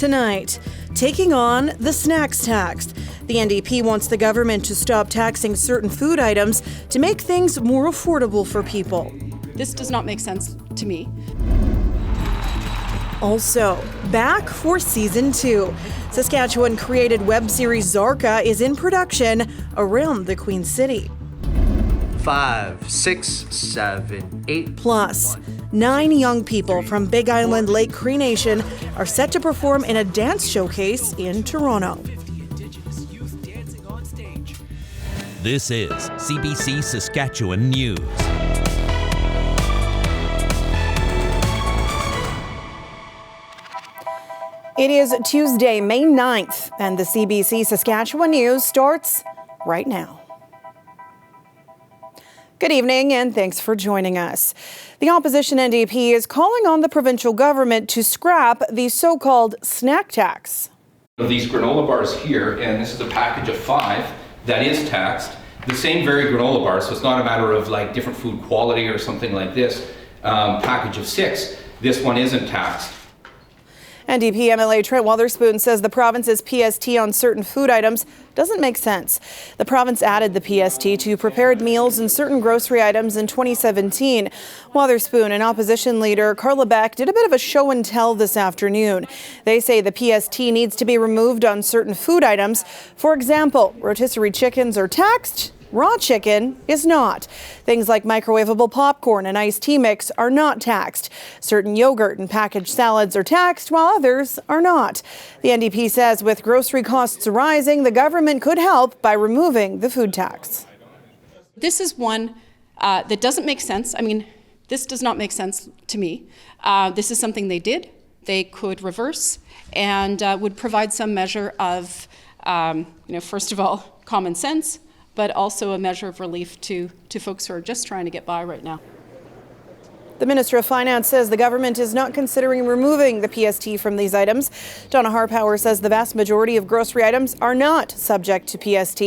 tonight, taking on the snacks tax. The NDP wants the government to stop taxing certain food items to make things more affordable for people. This does not make sense to me. Also, back for season 2. Saskatchewan-created web series Zarqa is in production around the Queen City. 5, 6, 7, 8. Plus, 9 young people from Big Island Lake Cree Nation are set to perform in a dance showcase in Toronto. This is CBC Saskatchewan News. It is Tuesday, May 9th, and the CBC Saskatchewan News starts right now. Good evening, and thanks for joining us. The opposition NDP is calling on the provincial government to scrap the so-called snack tax. These granola bars here, and this is a package of 5 that is taxed. The same very granola bar, so it's not a matter of like different food quality or something like this. Package of 6, this one isn't taxed. NDP MLA Trent Wotherspoon says the province's PST on certain food items doesn't make sense. The province added the PST to prepared meals and certain grocery items in 2017. Wotherspoon and opposition leader Carla Beck did a bit of a show and tell this afternoon. They say the PST needs to be removed on certain food items. For example, rotisserie chickens are taxed. Raw chicken is not. Things like microwavable popcorn and iced tea mix are not taxed. Certain yogurt and packaged salads are taxed, while others are not. The NDP says with grocery costs rising, the government could help by removing the food tax. This is one that doesn't make sense. I mean, this does not make sense to me. This is something they did. They could reverse and would provide some measure of, first of all, common sense, but also a measure of relief to folks who are just trying to get by right now. The Minister of Finance says the government is not considering removing the PST from these items. Donna Harpower says the vast majority of grocery items are not subject to PST.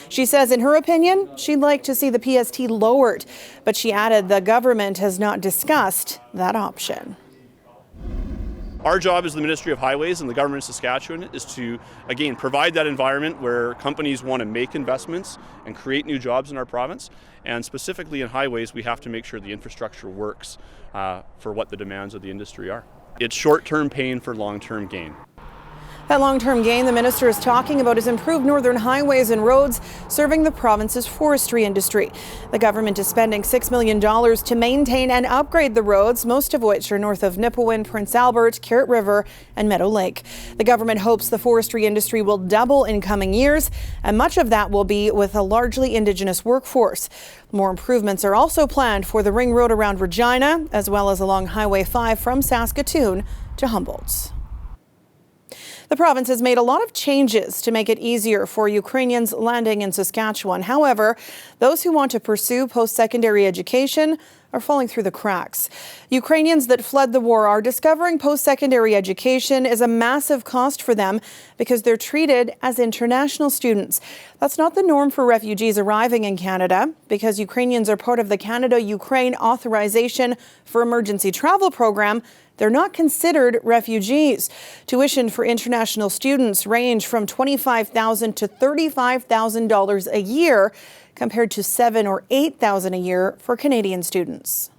She says, in her opinion, she'd like to see the PST lowered, but she added the government has not discussed that option. Our job as the Ministry of Highways and the Government of Saskatchewan is to, again, provide that environment where companies want to make investments and create new jobs in our province. And specifically in highways, we have to make sure the infrastructure works for what the demands of the industry are. It's short-term pain for long-term gain. That long-term gain the minister is talking about is improved northern highways and roads serving the province's forestry industry. The government is spending $6 million to maintain and upgrade the roads, most of which are north of Nipawin, Prince Albert, Carrot River and Meadow Lake. The government hopes the forestry industry will double in coming years, and much of that will be with a largely Indigenous workforce. More improvements are also planned for the ring road around Regina, as well as along Highway 5 from Saskatoon to Humboldt. The province has made a lot of changes to make it easier for Ukrainians landing in Saskatchewan. However, those who want to pursue post-secondary education are falling through the cracks. Ukrainians that fled the war are discovering post-secondary education is a massive cost for them because they're treated as international students. That's not the norm for refugees arriving in Canada. Because Ukrainians are part of the Canada-Ukraine Authorization for Emergency Travel program, they're not considered refugees. Tuition for international students range from $25,000 to $35,000 a year, compared to $7,000 or $8,000 a year for Canadian students.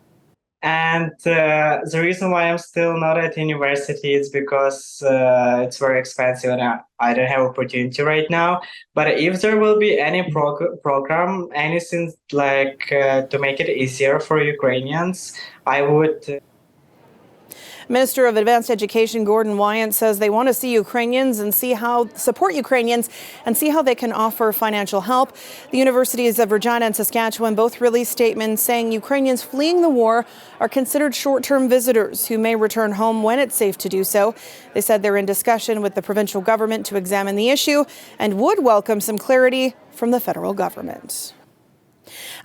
And the reason why I'm still not at university is because it's very expensive and I don't have opportunity right now. But if there will be any program, anything like to make it easier for Ukrainians, I would. Minister of Advanced Education Gordon Wyant says they want to see Ukrainians and support Ukrainians and see how they can offer financial help. The universities of Regina and Saskatchewan both released statements saying Ukrainians fleeing the war are considered short-term visitors who may return home when it's safe to do so. They said they're in discussion with the provincial government to examine the issue and would welcome some clarity from the federal government.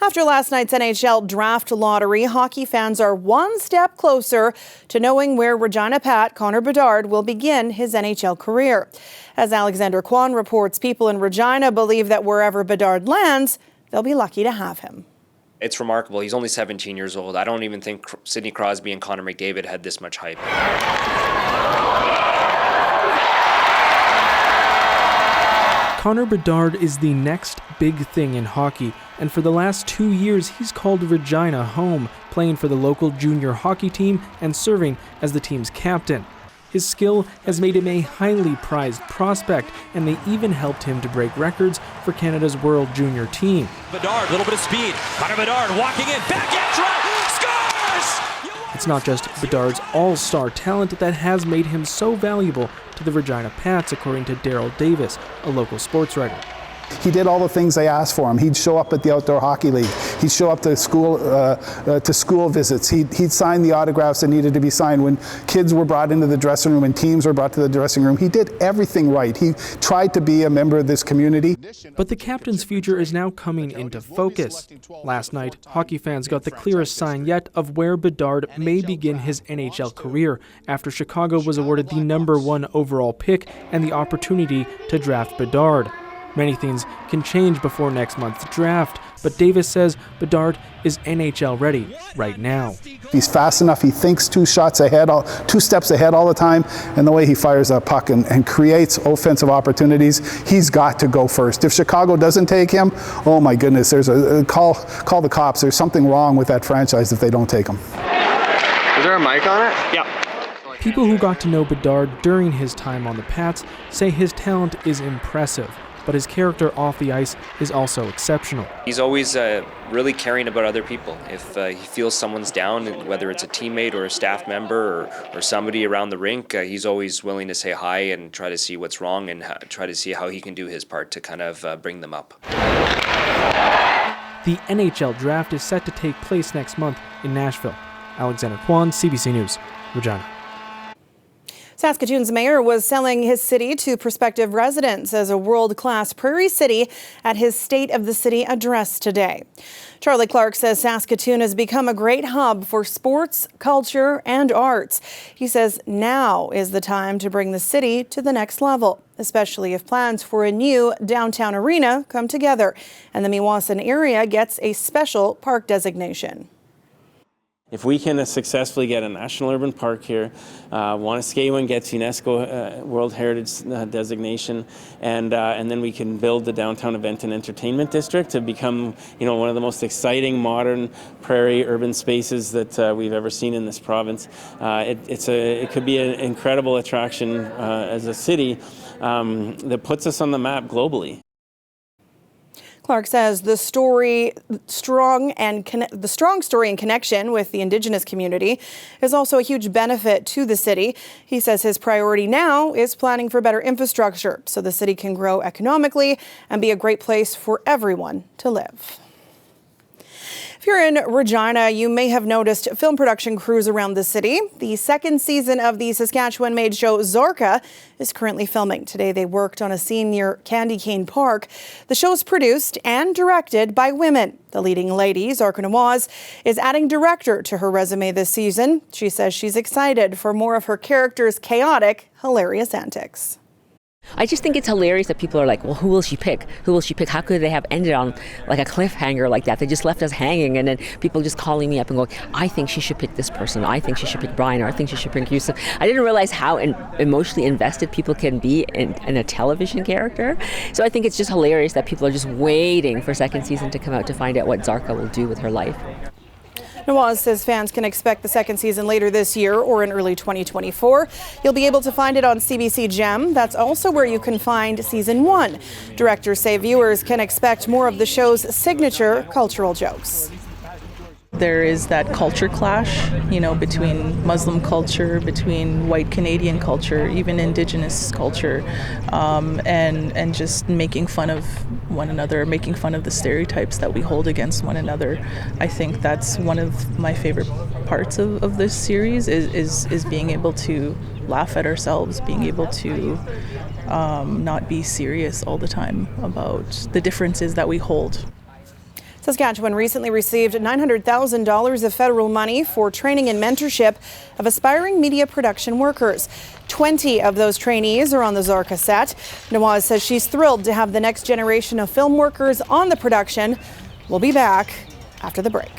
After last night's NHL draft lottery, hockey fans are one step closer to knowing where Regina Pat Connor Bedard will begin his NHL career. As Alexander Kwan reports, people in Regina believe that wherever Bedard lands, they'll be lucky to have him. It's remarkable. He's only 17 years old. I don't even think Sidney Crosby and Connor McDavid had this much hype. Connor Bedard is the next big thing in hockey, and for the last 2 years he's called Regina home, playing for the local junior hockey team and serving as the team's captain. His skill has made him a highly prized prospect, and they even helped him to break records for Canada's World Junior team. Bedard, a little bit of speed. Connor Bedard walking in, backhand try, scores! It's not just Bedard's all-star talent that has made him so valuable to the Regina Pats, according to Daryl Davis, a local sports writer. He did all the things they asked for him. He'd show up at the Outdoor Hockey League. He'd show up to school visits. He'd sign the autographs that needed to be signed when kids were brought into the dressing room and teams were brought to the dressing room. He did everything right. He tried to be a member of this community. But the captain's future is now coming into focus. Last night, hockey fans got the clearest sign yet of where Bedard may begin his NHL career after Chicago was awarded the #1 overall pick and the opportunity to draft Bedard. Many things can change before next month's draft, but Davis says Bedard is NHL ready right now. He's fast enough. He thinks 2 steps ahead all the time, and the way he fires that puck and creates offensive opportunities, he's got to go first. If Chicago doesn't take him, oh my goodness, there's a call the cops. There's something wrong with that franchise if they don't take him. Is there a mic on it? Yeah. People who got to know Bedard during his time on the Pats say his talent is impressive, but his character off the ice is also exceptional. He's always really caring about other people. If he feels someone's down, whether it's a teammate or a staff member or somebody around the rink, he's always willing to say hi and try to see what's wrong and try to see how he can do his part to kind of bring them up. The NHL draft is set to take place next month in Nashville. Alexander Kwan, CBC News, Regina. Saskatoon's mayor was selling his city to prospective residents as a world-class prairie city at his State of the City address today. Charlie Clark says Saskatoon has become a great hub for sports, culture, and arts. He says now is the time to bring the city to the next level, especially if plans for a new downtown arena come together and the Meewasin area gets a special park designation. If we can successfully get a national urban park here, Saskatchewan gets UNESCO World Heritage designation, and then we can build the downtown event and entertainment district to become, one of the most exciting modern prairie urban spaces that we've ever seen in this province. It could be an incredible attraction as a city that puts us on the map globally. Clark says the strong story and connection with the Indigenous community is also a huge benefit to the city. He says his priority now is planning for better infrastructure so the city can grow economically and be a great place for everyone to live. If you're in Regina, you may have noticed film production crews around the city. The second season of the Saskatchewan-made show Zarqa is currently filming. Today they worked on a scene near Candy Cane Park. The show is produced and directed by women. The leading lady, Zarqa, is adding director to her resume this season. She says she's excited for more of her character's chaotic, hilarious antics. I just think it's hilarious that people are like, well, who will she pick? Who will she pick? How could they have ended on like a cliffhanger like that? They just left us hanging, and then people just calling me up and going, I think she should pick this person. I think she should pick Brian, or I think she should pick Yusuf. I didn't realize how emotionally invested people can be in a television character. So I think it's just hilarious that people are just waiting for second season to come out to find out what Zarqa will do with her life. Nawaz says fans can expect the second season later this year or in early 2024. You'll be able to find it on CBC Gem. That's also where you can find season 1. Directors say viewers can expect more of the show's signature cultural jokes. There is that culture clash, between Muslim culture, between white Canadian culture, even Indigenous culture, and just making fun of one another, making fun of the stereotypes that we hold against one another. I think that's one of my favorite parts of this series is being able to laugh at ourselves, being able to not be serious all the time about the differences that we hold. Saskatchewan recently received $900,000 of federal money for training and mentorship of aspiring media production workers. 20 of those trainees are on the Zarqa set. Nawaz says she's thrilled to have the next generation of film workers on the production. We'll be back after the break.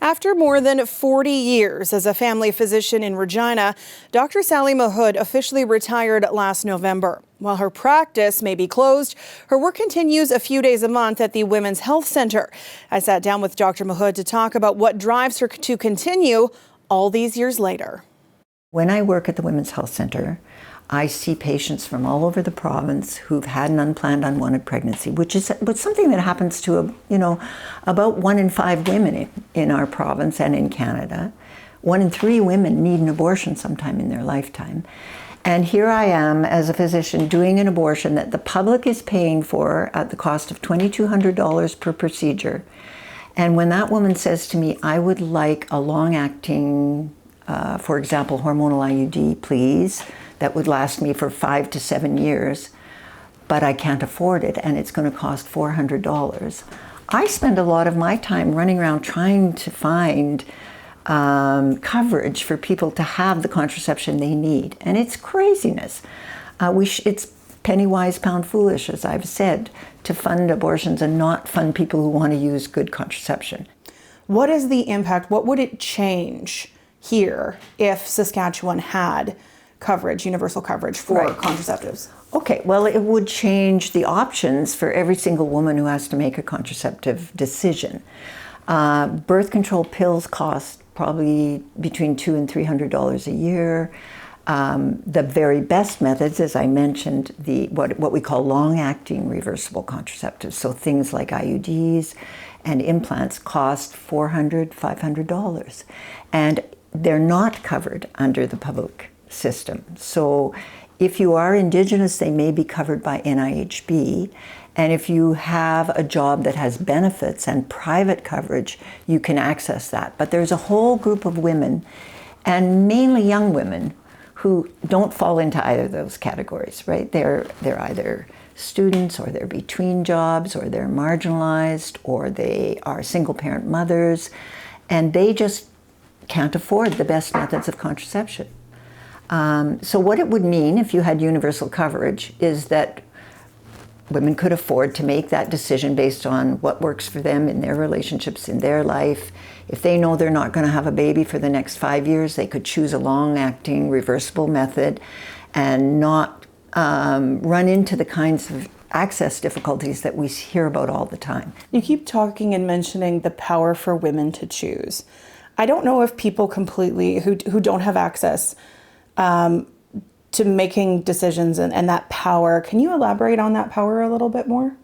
After more than 40 years as a family physician in Regina, Dr. Sally Mahood officially retired last November. While her practice may be closed, her work continues a few days a month at the Women's Health Centre. I sat down with Dr. Mahood to talk about what drives her to continue all these years later. When I work at the Women's Health Centre, I see patients from all over the province who've had an unplanned unwanted pregnancy, which is something that happens to, about 1 in 5 women in our province and in Canada. 1 in 3 women need an abortion sometime in their lifetime. And here I am as a physician doing an abortion that the public is paying for at the cost of $2,200 per procedure. And when that woman says to me, I would like a long-acting, for example, hormonal IUD, please, that would last me for 5 to 7 years, but I can't afford it and it's going to cost $400. I spend a lot of my time running around trying to find coverage for people to have the contraception they need. And it's craziness. It's penny wise, pound foolish, as I've said, to fund abortions and not fund people who want to use good contraception. What is the impact? What would it change here if Saskatchewan had coverage, universal coverage for contraceptives? Okay, well, it would change the options for every single woman who has to make a contraceptive decision. Birth control pills cost probably between $200 and $300 a year. The very best methods, as I mentioned, what we call long-acting reversible contraceptives, so things like IUDs and implants cost $400, $500. And they're not covered under the public system. So if you are Indigenous, they may be covered by NIHB. And if you have a job that has benefits and private coverage, you can access that. But there's a whole group of women, and mainly young women, who don't fall into either of those categories, right? They're either students, or they're between jobs, or they're marginalized, or they are single-parent mothers, and they just can't afford the best methods of contraception. So what it would mean if you had universal coverage is that women could afford to make that decision based on what works for them in their relationships, in their life. If they know they're not going to have a baby for the next 5 years, they could choose a long-acting reversible method and not run into the kinds of access difficulties that we hear about all the time. You keep talking and mentioning the power for women to choose. I don't know if people completely, who don't have access to making decisions and that power. Can you elaborate on that power a little bit more?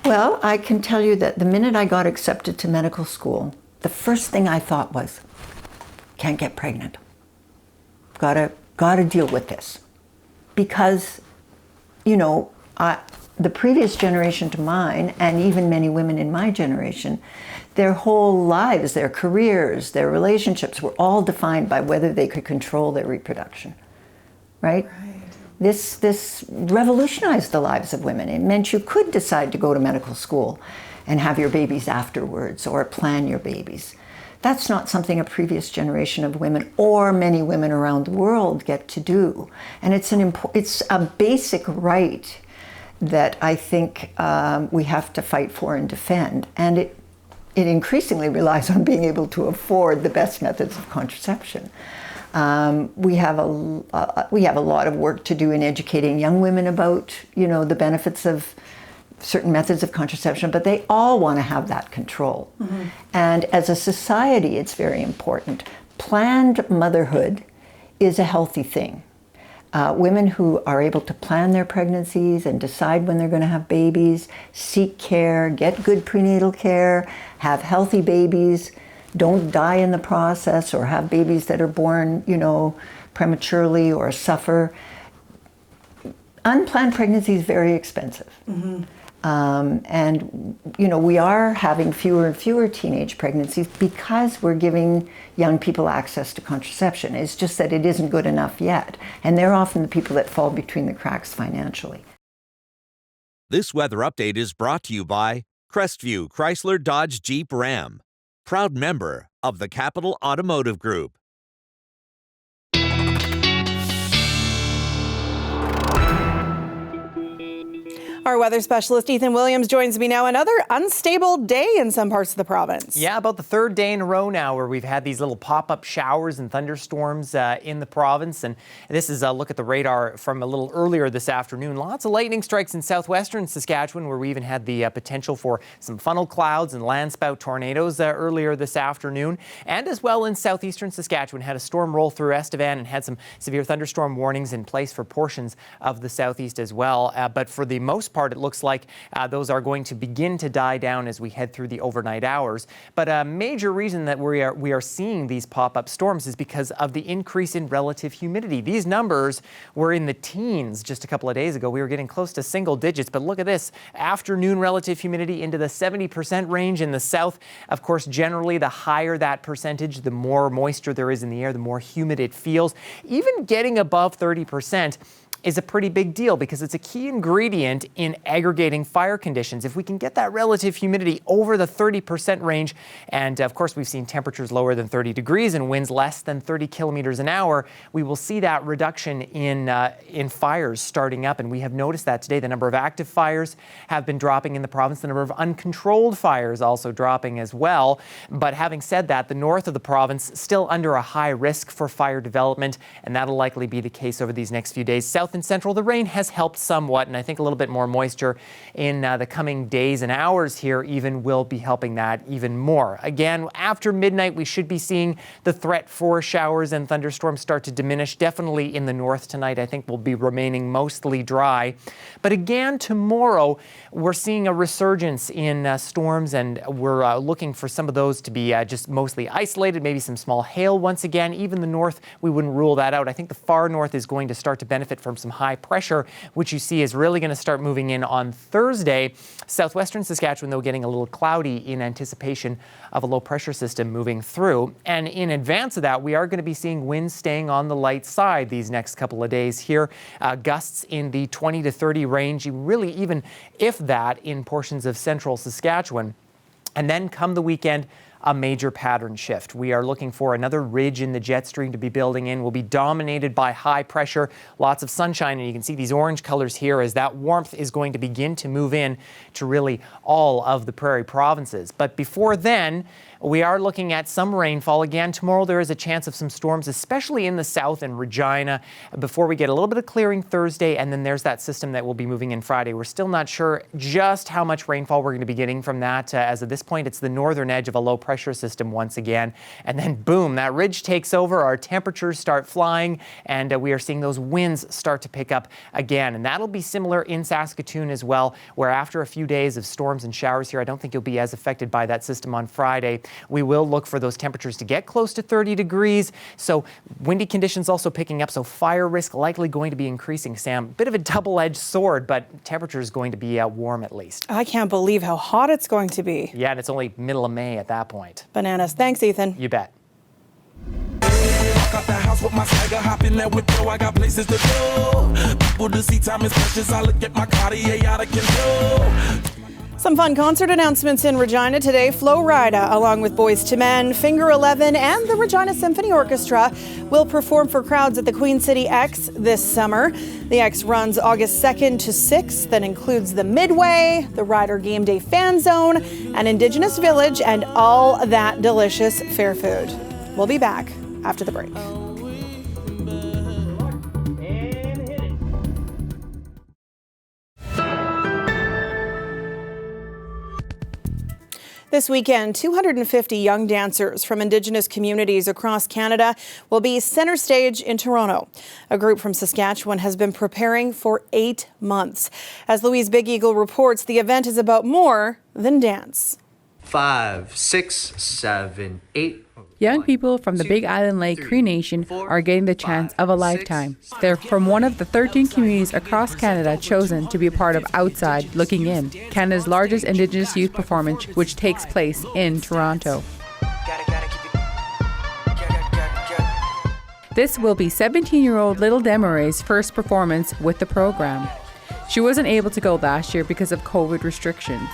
Well, I can tell you that the minute I got accepted to medical school, the first thing I thought was, can't get pregnant. Gotta deal with this. Because, the previous generation to mine, and even many women in my generation, their whole lives, their careers, their relationships were all defined by whether they could control their reproduction, right? This revolutionized the lives of women. It meant you could decide to go to medical school and have your babies afterwards, or plan your babies. That's not something a previous generation of women, or many women around the world, get to do. And it's a basic right that I think we have to fight for and defend. And it increasingly relies on being able to afford the best methods of contraception. We have a lot of work to do in educating young women about, the benefits of certain methods of contraception, but they all want to have that control. Mm-hmm. And as a society, it's very important. Planned motherhood is a healthy thing. Women who are able to plan their pregnancies and decide when they're going to have babies, seek care, get good prenatal care, have healthy babies, don't die in the process, or have babies that are born, prematurely, or suffer. Unplanned pregnancy is very expensive. Mm-hmm. And we are having fewer and fewer teenage pregnancies because we're giving young people access to contraception. It's just that it isn't good enough yet. And they're often the people that fall between the cracks financially. This weather update is brought to you by Crestview Chrysler Dodge Jeep Ram, proud member of the Capital Automotive Group. Our weather specialist Ethan Williams joins me now. Another unstable day in some parts of the province. Yeah, about the third day in a row now where we've had these little pop-up showers and thunderstorms in the province. And this is a look at the radar from a little earlier this afternoon. Lots of lightning strikes in southwestern Saskatchewan, where we even had the potential for some funnel clouds and landspout tornadoes earlier this afternoon. And as well in southeastern Saskatchewan, had a storm roll through Estevan and had some severe thunderstorm warnings in place for portions of the southeast as well. But for the most part, it looks like those are going to begin to die down as we head through the overnight hours. But a major reason that we are seeing these pop-up storms is because of the increase in relative humidity. These numbers were in the teens just a couple of days ago. We were getting close to single digits, but look at this. Afternoon relative humidity into the 70% range in the south. Of course, generally, the higher that percentage, the more moisture there is in the air, the more humid it feels. Even getting above 30% is a pretty big deal because it's a key ingredient in aggregating fire conditions. If we can get that relative humidity over the 30% range, and of course we've seen temperatures lower than 30 degrees and winds less than 30 kilometers an hour, we will see that reduction in fires starting up. And we have noticed that today. The number of active fires have been dropping in the province, the number of uncontrolled fires also dropping as well. But having said that, the north of the province still under a high risk for fire development, and that'll likely be the case over these next few days. South and central, the rain has helped somewhat, and I think a little bit more moisture in the coming days and hours here even will be helping that even more. Again, after midnight, we should be seeing the threat for showers and thunderstorms start to diminish. Definitely in the north tonight, I think we'll be remaining mostly dry. But again, tomorrow, we're seeing a resurgence in storms, and we're looking for some of those to be just mostly isolated, maybe some small hail once again. Even the north, we wouldn't rule that out. I think the far north is going to start to benefit from some high pressure, which you see is really going to start moving in on Thursday. Southwestern Saskatchewan, though, getting a little cloudy in anticipation of a low pressure system moving through. And in advance of that, we are going to be seeing winds staying on the light side these next couple of days here. Gusts in the 20 to 30 range, really even if that in portions of central Saskatchewan. And then come the weekend, a major pattern shift. We are looking for another ridge in the jet stream to be building in. Will be dominated by high pressure, lots of sunshine, and you can see these orange colors here as that warmth is going to begin to move in to really all of the prairie provinces. But before then, we are looking at some rainfall. Again, tomorrow there is a chance of some storms, especially in the south and Regina, before we get a little bit of clearing Thursday, and then there's that system that will be moving in Friday. We're still not sure just how much rainfall we're going to be getting from that. As of this point, it's the northern edge of a low pressure system once again. And then boom, that ridge takes over, our temperatures start flying, and we are seeing those winds start to pick up again. And that'll be similar in Saskatoon as well, where after a few days of storms and showers here, I don't think you'll be as affected by that system on Friday. We will look for those temperatures to get close to 30 degrees. So windy conditions also picking up. So fire risk likely going to be increasing, Sam. Bit of a double-edged sword, but temperature is going to be warm at least. I can't believe how hot it's going to be. Yeah, and it's only middle of May at that point. Bananas. Thanks, Ethan. You bet. Got the house with my swagger, hop in there with Joe. I got places to go. People to see, time is precious. I look at my Cartier out of control. Some fun concert announcements in Regina today. Flo Rida, along with Boyz II Men, Finger 11, and the Regina Symphony Orchestra will perform for crowds at the Queen City X this summer. The X runs August 2nd to 6th and includes the Midway, the Rider Game Day Fan Zone, an Indigenous Village, and all that delicious fair food. We'll be back after the break. This weekend, 250 young dancers from Indigenous communities across Canada will be center stage in Toronto. A group from Saskatchewan has been preparing for 8 months. As Louise Big Eagle reports, the event is about more than dance. 5, 6, 7, 8. Young people from the Big Island Lake Cree Nation are getting the chance of a lifetime. They're from one of the 13 communities across Canada chosen to be a part of Outside Looking In, Canada's largest Indigenous youth performance, which takes place in Toronto. This will be 17-year-old Little Demaray's first performance with the program. She wasn't able to go last year because of COVID restrictions,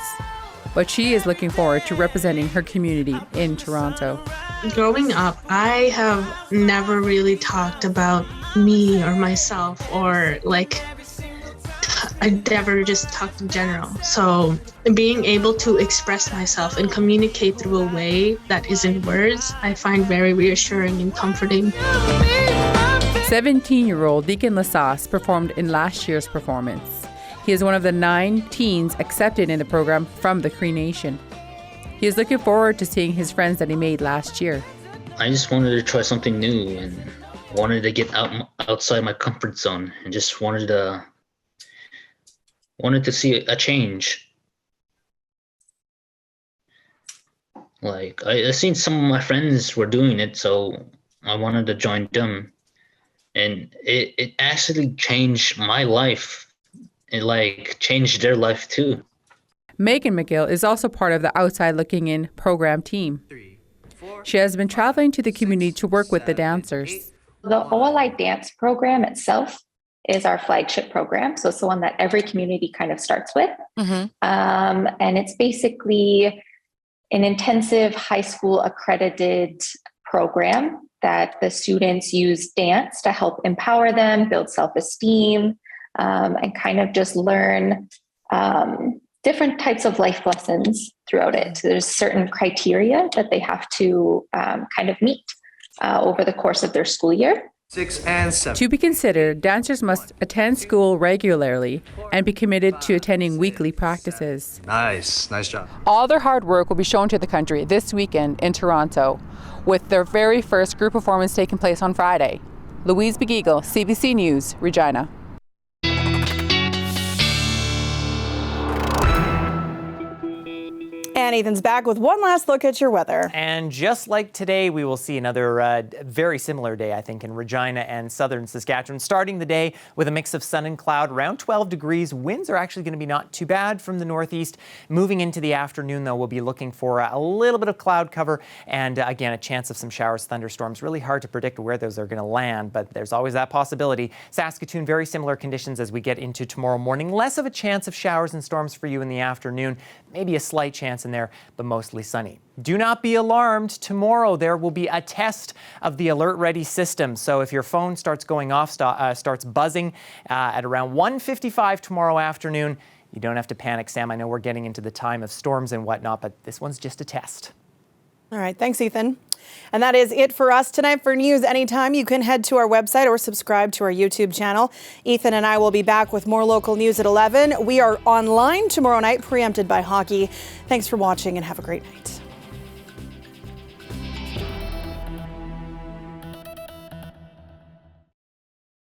but she is looking forward to representing her community in Toronto. Growing up, I have never really talked about me or myself or I never just talked in general. So being able to express myself and communicate through a way that isn't words, I find very reassuring and comforting. 17-year-old Deacon Lasas performed in last year's performance. He is one of the 9 teens accepted in the program from the Cree Nation. He is looking forward to seeing his friends that he made last year. I just wanted to try something new and wanted to get outside my comfort zone and just wanted to see a change. Like I seen some of my friends were doing it, so I wanted to join them. And it actually changed my life. It like changed their life too. Megan McGill is also part of the Outside Looking In program team. She has been traveling to the community to work with the dancers. The OLI dance program itself is our flagship program. So it's the one that every community kind of starts with. And it's basically an intensive high school accredited program that the students use dance to help empower them, build self-esteem, and kind of just learn different types of life lessons throughout it. So there's certain criteria that they have to kind of meet over the course of their school year. 6 and 7. To be considered, dancers must attend school regularly and be committed to attending weekly practices. Nice job. All their hard work will be shown to the country this weekend in Toronto, with their very first group performance taking place on Friday. Louise Begeagle, CBC News, Regina. And Ethan's back with one last look at your weather. And just like today, we will see another very similar day, I think, in Regina and southern Saskatchewan. Starting the day with a mix of sun and cloud, around 12 degrees. Winds are actually going to be not too bad from the northeast. Moving into the afternoon, though, we'll be looking for a little bit of cloud cover and, again, a chance of some showers, thunderstorms. Really hard to predict where those are going to land, but there's always that possibility. Saskatoon, very similar conditions as we get into tomorrow morning. Less of a chance of showers and storms for you in the afternoon. Maybe a slight chance in there, but mostly sunny. Do not be alarmed. Tomorrow there will be a test of the Alert Ready system. So if your phone starts going off, starts buzzing at around 1:55 tomorrow afternoon, you don't have to panic, Sam. I know we're getting into the time of storms and whatnot, but this one's just a test. All right, thanks, Ethan. And that is it for us tonight. For news anytime, you can head to our website or subscribe to our YouTube channel. Ethan and I will be back with more local news at 11. We are online tomorrow night, preempted by hockey. Thanks for watching and have a great night.